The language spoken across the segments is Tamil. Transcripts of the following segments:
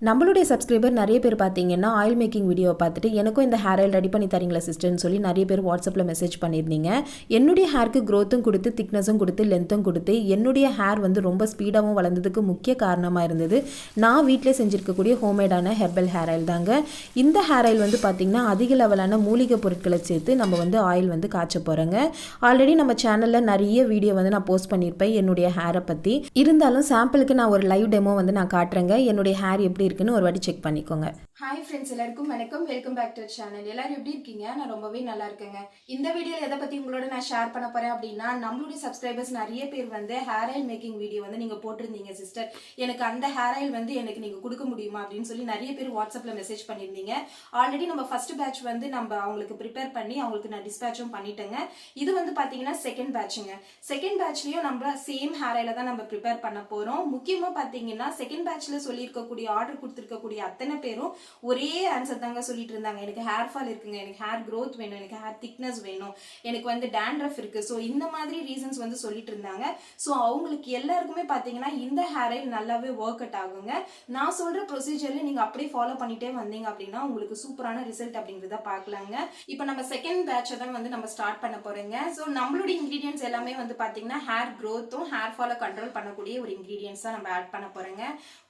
நம்மளுடைய சப்ஸ்கிரைபர் நிறைய பேர் பார்த்தீங்கன்னா ஆயில் மேக்கிங் வீடியோவை பார்த்துட்டு எனக்கும் இந்த ஹேர் ஆயில் ரெடி பண்ணி தரீங்களா சிஸ்டர்னு சொல்லி நிறைய பேர் வாட்ஸ்அப்பில் மெசேஜ் பண்ணியிருந்தீங்க. என்னுடைய ஹேருக்கு க்ரோத்தும் கொடுத்து திக்னஸும் கொடுத்து லென்த்தும் கொடுத்து என்னுடைய ஹேர் வந்து ரொம்ப ஸ்பீடாகவும் வளர்ந்ததுக்கு முக்கிய காரணமாக இருந்தது நான் வீட்டிலே செஞ்சுருக்கக்கூடிய ஹோம்மேடான ஹெர்பல் ஹேர் ஆயில் தாங்க. இந்த ஹேர் ஆயில் வந்து பார்த்திங்கன்னா அதிக லெவலான மூலிகை பொருட்களை சேர்த்து நம்ம வந்து ஆயில் வந்து காய்ச்ச போகிறோங்க. ஆல்ரெடி நம்ம சேனலில் நிறைய வீடியோ வந்து நான் போஸ்ட் பண்ணியிருப்பேன் என்னுடைய ஹேரை பற்றி. இருந்தாலும் சாம்பிளுக்கு நான் ஒரு லைவ் டெமோ வந்து நான் காட்டுறேங்க. என்னுடைய ஹேர் எப்படி இருக்குன்னு ஒரு வாட்டி செக் பண்ணிக்கோங்க. ஹாய் ஃப்ரெண்ட்ஸ், எல்லாருக்கும் வணக்கம். Welcome back to channel. எல்லாரும் எப்படி இருக்கீங்க? நான் ரொம்பவே நல்லா இருக்கேங்க. இந்த வீடியோவில் எதை பற்றி உங்களோட நான் ஷேர் பண்ண போகிறேன் அப்படின்னா, நம்மளுடைய சப்ஸ்கிரைபர்ஸ் நிறைய பேர் வந்து ஹேர் ஆயில் மேக்கிங் வீடியோ வந்து நீங்கள் போட்டிருந்தீங்க சிஸ்டர், எனக்கு அந்த ஹேர் ஆயில் வந்து எனக்கு நீங்கள் கொடுக்க முடியுமா அப்படின்னு சொல்லி நிறைய பேர் வாட்ஸ்அப்பில் மெசேஜ் பண்ணியிருந்தீங்க. ஆல்ரெடி நம்ம ஃபர்ஸ்ட் பேட்ச் வந்து நம்ம அவங்களுக்கு ப்ரிப்பேர் பண்ணி அவங்களுக்கு நான் டிஸ்பேச்சும் பண்ணிட்டேங்க. இது வந்து பார்த்தீங்கன்னா செகண்ட் பேட்சுங்க. செகண்ட் பேட்ச்லேயும் நம்ம சேம் ஹேர் ஆயில தான் நம்ம ப்ரிப்பேர் பண்ண போகிறோம். முக்கியமாக பார்த்தீங்கன்னா செகண்ட் பேட்ச்சில் சொல்லியிருக்கக்கூடிய ஆர்டர் கொடுத்துருக்கக்கூடிய அத்தனை பேரும் ஒரே ஆன்சர் தாங்க சொல்லிட்டு இருந்தாங்க. எனக்கு ஹேர் ஃபால் இருக்குங்க, எனக்கு ஹேர் க்ரோத் வேணும், எனக்கு ஹேர் திக்னஸ் வேணும், எனக்கு வந்து டேண்ட்ரஃப் இருக்கு. ஸோ இந்த மாதிரி ரீசன்ஸ் வந்து சொல்லிட்டு இருந்தாங்க. ஸோ அவங்களுக்கு எல்லாருக்குமே பார்த்தீங்கன்னா இந்த ஹேர் ஆயில் நல்லாவே ஒர்க் அவுட் ஆகுங்க. நான் சொல்ற ப்ரொசீஜர்ல நீங்க அப்படியே ஃபாலோ பண்ணிட்டே வந்தீங்க அப்படின்னா உங்களுக்கு சூப்பரான ரிசல்ட் அப்படிங்கிறத பார்க்கலாங்க. இப்போ நம்ம செகண்ட் பேட்சை தான் வந்து நம்ம ஸ்டார்ட் பண்ண போறோங்க. ஸோ நம்மளுடைய இன்கிரீடியன்ஸ் எல்லாமே வந்து பார்த்தீங்கன்னா ஹேர் க்ரோத்தும் ஹேர் ஃபாலை கண்ட்ரோல் பண்ணக்கூடிய ஒரு இன்கிரீடியன்ஸ் தான் நம்ம ஆட் பண்ண போறோங்க.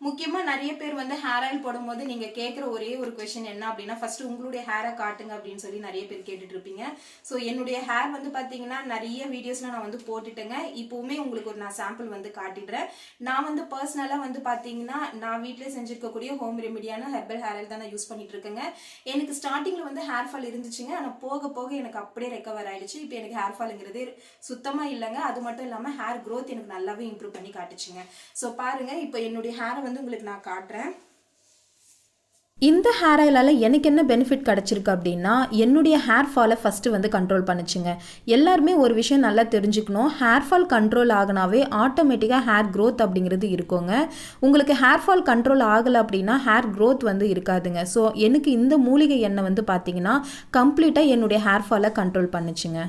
முக்கியமாக நிறைய பேர் வந்து ஹேர் ஆயில் போடும்போது நீங்க கேட்குற ஒரே ஒரு கொஸ்டின் என்ன அப்படின்னா, ஃபர்ஸ்ட் உங்களுடைய ஹேரை காட்டுங்க அப்படின்னு சொல்லி நிறைய பேர் கேட்டுட்டு இருப்பீங்க. ஸோ என்னுடைய ஹேர் வந்து பார்த்தீங்கன்னா நிறைய வீடியோஸ்ல நான் வந்து போட்டுட்டேங்க. இப்போவுமே உங்களுக்கு ஒரு நான் சாம்பிள் வந்து காட்டிடுறேன். நான் வந்து பர்சனலாக வந்து பார்த்தீங்கன்னா நான் வீட்டிலே செஞ்சிருக்கக்கூடிய ஹோம் ரெமிடியான ஹெர்பல் ஹேர் ஆயில் தான் நான் யூஸ் பண்ணிட்டு இருக்கேங்க. எனக்கு ஸ்டார்டிங்ல வந்து ஹேர் ஃபால் இருந்துச்சுங்க, ஆனால் போக போக எனக்கு அப்படியே ரெக்கவர் ஆயிடுச்சு. இப்போ எனக்கு ஹேர் ஃபால்ங்கிறது சுத்தமாக இல்லைங்க. அது மட்டும் இல்லாமல் ஹேர் க்ரோத் எனக்கு நல்லாவே இம்ப்ரூவ் பண்ணி காட்டுச்சுங்க. ஸோ பாருங்க, இப்போ என்னுடைய ஹேரை வந்து உங்களுக்கு நான் காட்டுறேன். இந்த ஹேர் ஆயிலால் எனக்கு என்ன பெனிஃபிட் கிடச்சிருக்கு அப்படின்னா, என்னுடைய ஹேர் ஃபாலை ஃபஸ்ட்டு வந்து கண்ட்ரோல் பண்ணிச்சுங்க. எல்லாருமே ஒரு விஷயம் நல்லா தெரிஞ்சுக்கணும், ஹேர் ஃபால் கண்ட்ரோல் ஆகினாவே ஆட்டோமேட்டிக்காக ஹேர் க்ரோத் அப்படிங்கிறது இருக்குங்க. உங்களுக்கு ஹேர் ஃபால் கண்ட்ரோல் ஆகலை அப்படின்னா ஹேர் க்ரோத் வந்து இருக்காதுங்க. ஸோ எனக்கு இந்த மூலிகை எண்ணெய் வந்து பார்த்தீங்கன்னா கம்ப்ளீட்டாக என்னுடைய ஹேர் ஃபாலை கண்ட்ரோல் பண்ணுச்சுங்க.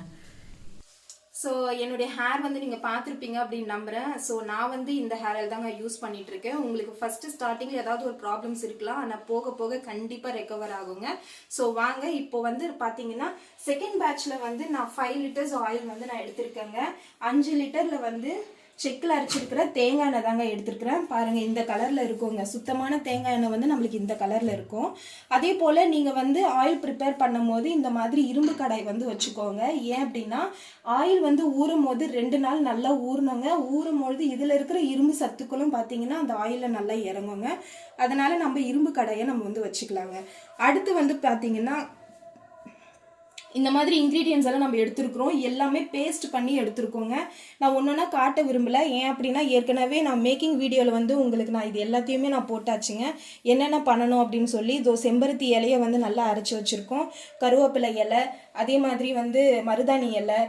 ஸோ என்னுடைய ஹேர் வந்து நீங்கள் பார்த்துருப்பீங்க அப்படின்னு நம்புகிறேன். ஸோ நான் வந்து இந்த ஹேர் ஆயில் தாங்க யூஸ் பண்ணிட்டு இருக்கேன். உங்களுக்கு ஃபர்ஸ்ட் ஸ்டார்டிங்கில் ஏதாவது ஒரு ப்ராப்ளம்ஸ் இருக்கலாம், ஆனால் போக போக கண்டிப்பாக ரெக்கவர் ஆகுங்க. ஸோ வாங்க, இப்போ வந்து பார்த்தீங்கன்னா செகண்ட் பேட்சில் வந்து நான் 5 லிட்டர்ஸ் ஆயில் வந்து நான் எடுத்திருக்கேங்க. 5 லிட்டரில் வந்து செக்கில் அரைச்சிருக்கிற தேங்காய் எண்ணெய் தாங்க எடுத்துருக்கிறேன். பாருங்கள், இந்த கலரில் இருக்குங்க. சுத்தமான தேங்காய் எண்ணெய் வந்து நம்மளுக்கு இந்த கலரில் இருக்கும். அதே போல் நீங்கள் வந்து ஆயில் ப்ரிப்பேர் பண்ணும் போது இந்த மாதிரி இரும்பு கடாய் வந்து வச்சுக்கோங்க. ஏன் அப்படின்னா ஆயில் வந்து ஊறும் போது 2 நாள் நல்லா ஊறணுங்க. ஊறும் பொழுது இதில் இருக்கிற இரும்பு சத்துக்களும் பார்த்தீங்கன்னா அந்த ஆயிலில் நல்லா இறங்குங்க. அதனால் நம்ம இரும்பு கடாயை நம்ம வந்து வச்சுக்கலாங்க. அடுத்து வந்து பார்த்தீங்கன்னா இந்த மாதிரி இன்க்ரீடியன்ஸ் எல்லாம் நம்ம எடுத்துருக்குறோம். எல்லாமே பேஸ்ட் பண்ணி எடுத்துருக்கோங்க. நான் ஒன்றா காட்ட விரும்பலை. ஏன் அப்படின்னா ஏற்கனவே நான் மேக்கிங் வீடியோவில் வந்து உங்களுக்கு நான் இது எல்லாத்தையுமே நான் போட்டாச்சுங்க, என்னென்ன பண்ணணும் அப்படின்னு சொல்லி. இதோ செம்பருத்தி இலையை வந்து நல்லா அரைச்சி வச்சுருக்கோம், கருவேப்பிலை இலை, அதே மாதிரி வந்து மருதாணி இலை,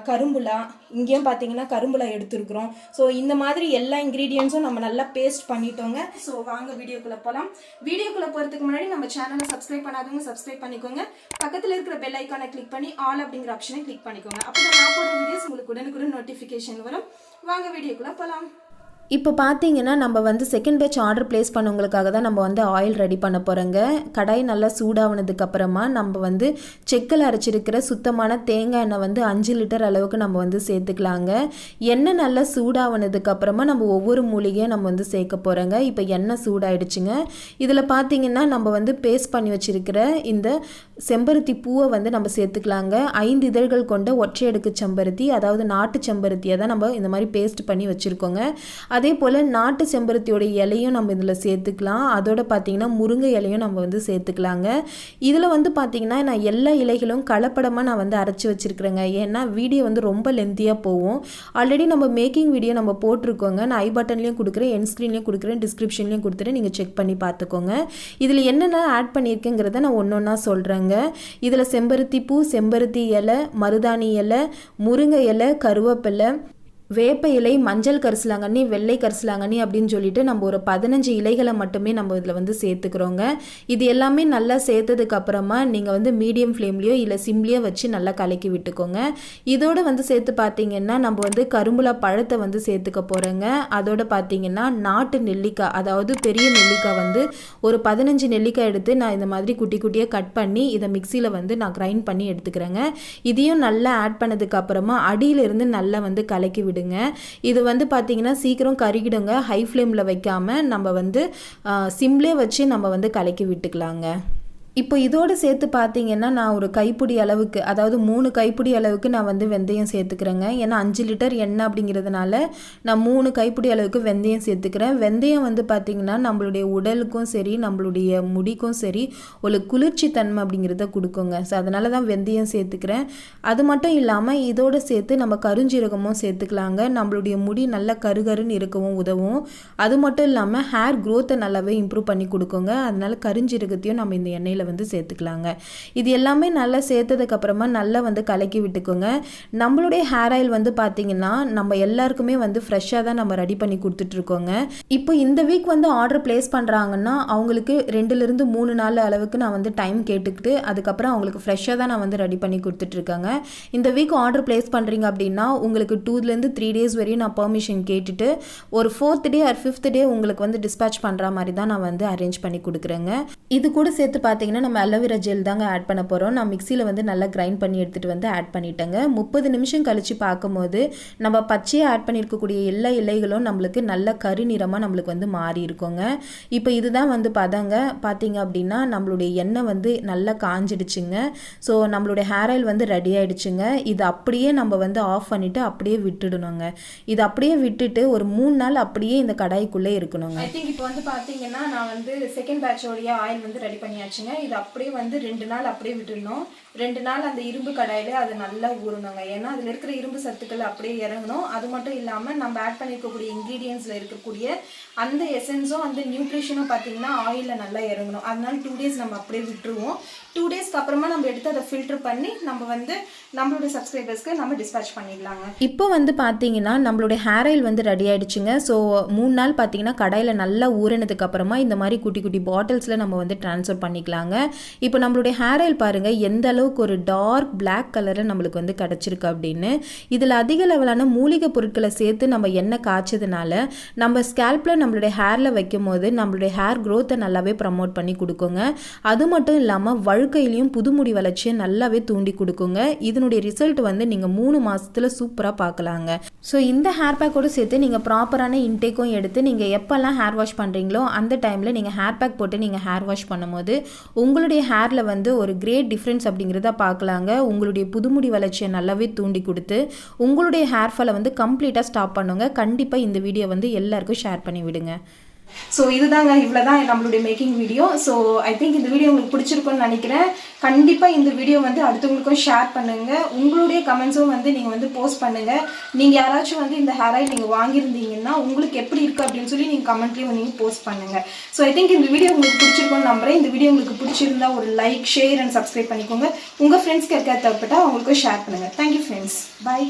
கரும்புலா, இங்கேயும் பார்த்தீங்கன்னா கரும்புலா எடுத்துருக்குறோம். ஸோ இந்த மாதிரி எல்லா இன்க்ரீடியன்ஸும் நம்ம நல்லா பேஸ்ட் பண்ணிட்டோங்க. ஸோ வாங்க வீடியோக்குள்ளே போகலாம். வீடியோக்குள்ளே போகிறதுக்கு முன்னாடி நம்ம சேனலை சப்ஸ்கிரைப் பண்ணாதவங்க சப்ஸ்கிரைப் பண்ணிக்கோங்க. பக்கத்தில் இருக்கிற பெல் ஐக்கானை கிளிக் பண்ணி ஆல் அப்படிங்கிற ஆப்ஷனை கிளிக் பண்ணிக்கோங்க. அப்போ நான் போடுற வீடியோஸ் உங்களுக்கு உடனுக்குடன் நோட்டிஃபிகேஷன் வரும். வாங்க வீடியோக்குள்ளே போகலாம். இப்போ பார்த்தீங்கன்னா நம்ம வந்து செகண்ட் பேட்ச் ஆர்டர் ப்ளேஸ் பண்ணவங்களுக்காக தான் நம்ம வந்து ஆயில் ரெடி பண்ண போகிறோங்க. கடாய் நல்லா சூடானதுக்கப்புறமா நம்ம வந்து செக்கில் அரைச்சிருக்கிற சுத்தமான தேங்காய் எண்ணெய் வந்து 5 லிட்டர் அளவுக்கு நம்ம வந்து சேர்த்துக்கலாங்க. எண்ணெய் நல்லா சூடானதுக்கப்புறமா நம்ம ஒவ்வொரு மூலிகையும் நம்ம வந்து சேர்க்க போகிறோங்க. இப்போ எண்ணெய் சூடாயிடுச்சுங்க. இதில் பார்த்தீங்கன்னா நம்ம வந்து பேஸ்ட் பண்ணி வச்சுருக்கிற இந்த செம்பருத்தி பூவை வந்து நம்ம சேர்த்துக்கலாங்க. 5 இதழ்கள் கொண்ட ஒற்றை அடுக்கு செம்பருத்தி, அதாவது நாட்டு செம்பருத்தியை தான் நம்ம இந்த மாதிரி பேஸ்ட் பண்ணி வச்சுருக்கோங்க. அதே போல் நாட்டு செம்பருத்தியோட இலையும் நம்ம இதில் சேர்த்துக்கலாம். அதோட பார்த்திங்கன்னா முருங்கை இலையும் நம்ம வந்து சேர்த்துக்கலாங்க. இதில் வந்து பார்த்திங்கன்னா நான் எல்லா இலைகளும் கலப்படமாக நான் வந்து அரைச்சி வச்சுருக்கிறேங்க. ஏன்னா வீடியோ வந்து ரொம்ப லென்த்தியாக போகும். ஆல்ரெடி நம்ம மேக்கிங் வீடியோ நம்ம போட்டிருக்கோங்க. நான் ஐ பட்டன்லேயும் கொடுக்குறேன், என் ஸ்க்ரீன்லேயும் கொடுக்குறேன், டிஸ்கிரிப்ஷன்லேயும் கொடுத்துறேன், நீங்கள் செக் பண்ணி பார்த்துக்கோங்க. இதில் என்னென்ன ஆட் பண்ணியிருக்கேங்கிறத நான் ஒன்று ஒன்றா சொல்கிறேங்க. இதில் செம்பருத்தி பூ, செம்பருத்தி இலை, மருதாணி இலை, முருங்கை இலை, கருவேப்பிலை, வேப்ப இலை, மஞ்சள் கரிசலாங்கண்ணி, வெள்ளை கரிசலாங்கண்ணி அப்படின்னு சொல்லிட்டு நம்ம ஒரு 15 இலைகளை மட்டுமே நம்ம இதில் வந்து சேர்த்துக்கிறோங்க. இது எல்லாமே நல்லா சேர்த்ததுக்கு அப்புறமா நீங்கள் வந்து மீடியம் ஃப்ளேம்லேயோ இல்லை சிம்லேயோ வச்சு நல்லா கலக்கி விட்டுக்கோங்க. இதோடு வந்து சேர்த்து பார்த்தீங்கன்னா நம்ம வந்து கரும்புலா பழத்தை வந்து சேர்த்துக்க போகிறோங்க. அதோடு பார்த்தீங்கன்னா நாட்டு நெல்லிக்காய், அதாவது பெரிய நெல்லிக்காய் வந்து ஒரு 15 நெல்லிக்காய் எடுத்து நான் இந்த மாதிரி குட்டி குட்டியாக கட் பண்ணி இதை மிக்சியில் வந்து நான் கிரைண்ட் பண்ணி எடுத்துக்கிறேங்க. இதையும் நல்லா ஆட் பண்ணதுக்கு அப்புறமா அடியிலிருந்து நல்லா வந்து கலக்கி விடுங்க. இது வந்து பார்த்தீங்கன்னா சீக்கிரம் கருகிடுங்க. ஹை ஃப்ளேமில் வைக்காமல் நம்ம வந்து சிம்லே வச்சு நம்ம வந்து கலக்கி விட்டுக்கலாங்க. இப்போ இதோடு சேர்த்து பார்த்தீங்கன்னா நான் ஒரு கைப்பிடி அளவுக்கு, அதாவது 3 கைப்பிடி அளவுக்கு நான் வந்து வெந்தயம் சேர்த்துக்கிறேங்க. ஏன்னா 5 லிட்டர் எண்ணெய் அப்படிங்கிறதுனால நான் 3 கைப்பிடி அளவுக்கு வெந்தயம் சேர்த்துக்கிறேன். வெந்தயம் வந்து பார்த்திங்கன்னா நம்மளுடைய உடலுக்கும் சரி நம்மளுடைய முடிக்கும் சரி ஒரு குளிர்ச்சி தன்மை அப்படிங்கிறத கொடுக்குங்க. ஸோ அதனால தான் வெந்தயம் சேர்த்துக்கிறேன். அது மட்டும் இல்லாமல் இதோடு சேர்த்து நம்ம கருஞ்சீரகமும் சேர்த்துக்கலாங்க. நம்மளுடைய முடி நல்லா கருகருன்னு இருக்கவும் உதவும். அது மட்டும் இல்லாமல் ஹேர் க்ரோத்தை நல்லாவே இம்ப்ரூவ் பண்ணி கொடுக்குங்க. அதனால கருஞ்சீரகத்தையும் நம்ம இந்த எண்ணெயில் வந்து சேர்த்துக்கலாங்க. இது எல்லாமே நல்லா சேர்த்ததுக்கு அப்புறமா நல்லா வந்து கலக்கி விட்டுக்கோங்க. நம்மளுடைய ஹேர் ஆயில் வந்து பார்த்தீங்கன்னா நம்ம எல்லாருக்குமே வந்து ஃப்ரெஷ்ஷாக தான் நம்ம ரெடி பண்ணி கொடுத்துட்டு இருக்கோங்க. இப்போ இந்த வீக் வந்து ஆர்டர் பிளேஸ் பண்ணுறாங்கன்னா அவங்களுக்கு 2லிருந்து 3 நாள் அளவுக்கு நான் வந்து டைம் கேட்டுக்கிட்டு அதுக்கப்புறம் அவங்களுக்கு ஃப்ரெஷ்ஷாக தான் நான் வந்து ரெடி பண்ணி கொடுத்துட்ருக்காங்க. இந்த வீக் ஆர்டர் பிளேஸ் பண்ணுறீங்க அப்படின்னா உங்களுக்கு 2லேருந்து 3 டேஸ் வரையும் நான் பெர்மிஷன் கேட்டுட்டு ஒரு 4th டே ஆர் 5th டே உங்களுக்கு வந்து டிஸ்பேச் பண்ணுற மாதிரி தான் நான் வந்து அரேஞ்ச் பண்ணி கொடுக்குறேங்க. இது கூட சேர்த்து பார்த்தீங்கன்னா நம்ம அலோவேரா ஜெல் தாங்க ஆட் பண்ண போகிறோம். நான் மிக்சியில் வந்து நல்லா கிரைண்ட் பண்ணி எடுத்துகிட்டு வந்து ஆட் பண்ணிட்டேங்க. 30 நிமிஷம் கழித்து பார்க்கும்போது நம்ம பச்சையாக ஆட் பண்ணியிருக்கக்கூடிய எல்லா இலைகளும் நம்மளுக்கு நல்ல கருநிறமாக நம்மளுக்கு வந்து மாறி இருக்குங்க. இப்போ இதுதான் வந்து பதங்க. பார்த்தீங்க அப்படின்னா நம்மளுடைய எண்ணெய் வந்து நல்லா காஞ்சிடுச்சுங்க. ஸோ நம்மளுடைய ஹேர் ஆயில் வந்து ரெடி ஆகிடுச்சுங்க. இது அப்படியே நம்ம வந்து ஆஃப் பண்ணிவிட்டு அப்படியே விட்டுடணுங்க. இது அப்படியே விட்டுட்டு ஒரு 3 நாள் அப்படியே இந்த கடாய்க்குள்ளே இருக்கணுங்க. ஐ திங்க் இப்போ வந்து பார்த்தீங்கன்னா நான் வந்து செகண்ட் பேட்சோடைய ஆயில் வந்து ரெடி பண்ணியாச்சுங்க. இது அப்படியே வந்து 2 நாள் அப்படியே விட்டுடணும். 2 நாள் அந்த இரும்பு கடாயிலே அது நல்லா ஊறணுங்க. ஏன்னா அதில் இருக்கிற இரும்பு சத்துக்கள் அப்படியே இறங்கணும். அது மட்டும் இல்லாமல் நம்ம ஆட் பண்ணியிருக்கக்கூடிய இன்க்ரீடியன்ஸில் இருக்கக்கூடிய அந்த எசன்ஸும் அந்த நியூட்ரிஷனும் பார்த்தீங்கன்னா ஆயிலில் நல்லா இறங்கணும். அதனால 2 டேஸ் நம்ம அப்படியே விட்டுருவோம். 2 டேஸ்க்கு அப்புறமா நம்ம எடுத்து அதை ஃபில்டர் பண்ணி நம்ம வந்து நம்மளுடைய சப்ஸ்கிரைபர்ஸ்க்கு நம்ம டிஸ்பேச் பண்ணிடலாங்க. இப்போ வந்து பார்த்தீங்கன்னா நம்மளுடைய ஹேர் ஆயில் வந்து ரெடி ஆகிடுச்சுங்க. ஸோ 3 நாள் பார்த்தீங்கன்னா கடாயில் நல்லா ஊறினதுக்கு அப்புறமா இந்த மாதிரி குட்டி குட்டி பாட்டில்ஸில் நம்ம வந்து ட்ரான்ஸ்ஃபர் பண்ணிக்கலாங்க. இப்போ நம்மளுடைய ஹேர் ஆயில் பாருங்கள் எந்த அளவுக்கு ஒரு டார்க் பிளாக் கலரில் நம்மளுக்கு வந்து கிடச்சிருக்கு அப்படின்னு. இதில் அதிக லெவலான மூலிகை பொருட்களை சேர்த்து நம்ம எண்ணெய் காய்ச்சதுனால நம்ம ஸ்கேல்பில் நம்மளுடைய ஹேரில் வைக்கும் போது நம்மளுடைய ஹேர் க்ரோத்தை நல்லாவே ப்ரமோட் பண்ணி கொடுக்குங்க. அது மட்டும் இல்லாமல் வழுக்கையிலையும் புதுமுடி வளர்ச்சியை நல்லாவே தூண்டி கொடுக்குங்க. இதனுடைய ரிசல்ட் வந்து நீங்கள் 3 மாதத்தில் சூப்பராக பார்க்கலாங்க. ஸோ இந்த ஹேர் பேக்கோடு சேர்த்து நீங்கள் ப்ராப்பரான இன்டேக்கும் எடுத்து நீங்கள் எப்போல்லாம் ஹேர் வாஷ் பண்ணுறீங்களோ அந்த டைமில் நீங்கள் ஹேர் பேக் போட்டு நீங்கள் ஹேர் வாஷ் பண்ணும்போது உங்களுடைய ஹேரில் வந்து ஒரு கிரேட் டிஃப்ரென்ஸ் அப்படிங்கிறத பார்க்கலாங்க. உங்களுடைய புதுமுடி வளர்ச்சியை நல்லாவே தூண்டி கொடுத்து உங்களுடைய ஹேர் ஃபாலை வந்து கம்ப்ளீட்டாக ஸ்டாப் பண்ணுங்க. கண்டிப்பாக இந்த வீடியோ வந்து எல்லாருக்கும் ஷேர் பண்ணி விடுங்க. ஸோ இதுதாங்க, இவ்வளோதான் நம்மளுடைய making video. So I think இந்த வீடியோ உங்களுக்கு பிடிச்சிருக்குன்னு நினைக்கிறேன். கண்டிப்பாக இந்த வீடியோ வந்து அடுத்தவங்களுக்கும் ஷேர் பண்ணுங்கள். உங்களுடைய கமெண்ட்ஸும் வந்து நீங்கள் வந்து போஸ்ட் பண்ணுங்கள். நீங்கள் யாராச்சும் வந்து இந்த ஹேர் ஆயில் நீங்கள் வாங்கியிருந்தீங்கன்னா உங்களுக்கு எப்படி இருக்குது அப்படின்னு சொல்லி நீங்கள் கமெண்ட்லேயும் நீங்கள் போஸ்ட் பண்ணுங்கள். ஸோ ஐ திங்க் இந்த வீடியோ உங்களுக்கு பிடிச்சிருக்குன்னு நம்புறேன். இந்த வீடியோ உங்களுக்கு பிடிச்சிருந்தா ஒரு லைக், ஷேர் அண்ட் சப்ஸ்கிரைப் பண்ணிக்கோங்க. உங்கள் ஃப்ரெண்ட்ஸ்க்கு இருக்க தேவைப்பட்டால் அவங்களுக்கும் ஷேர் பண்ணுங்கள். Thank you friends. பாய்.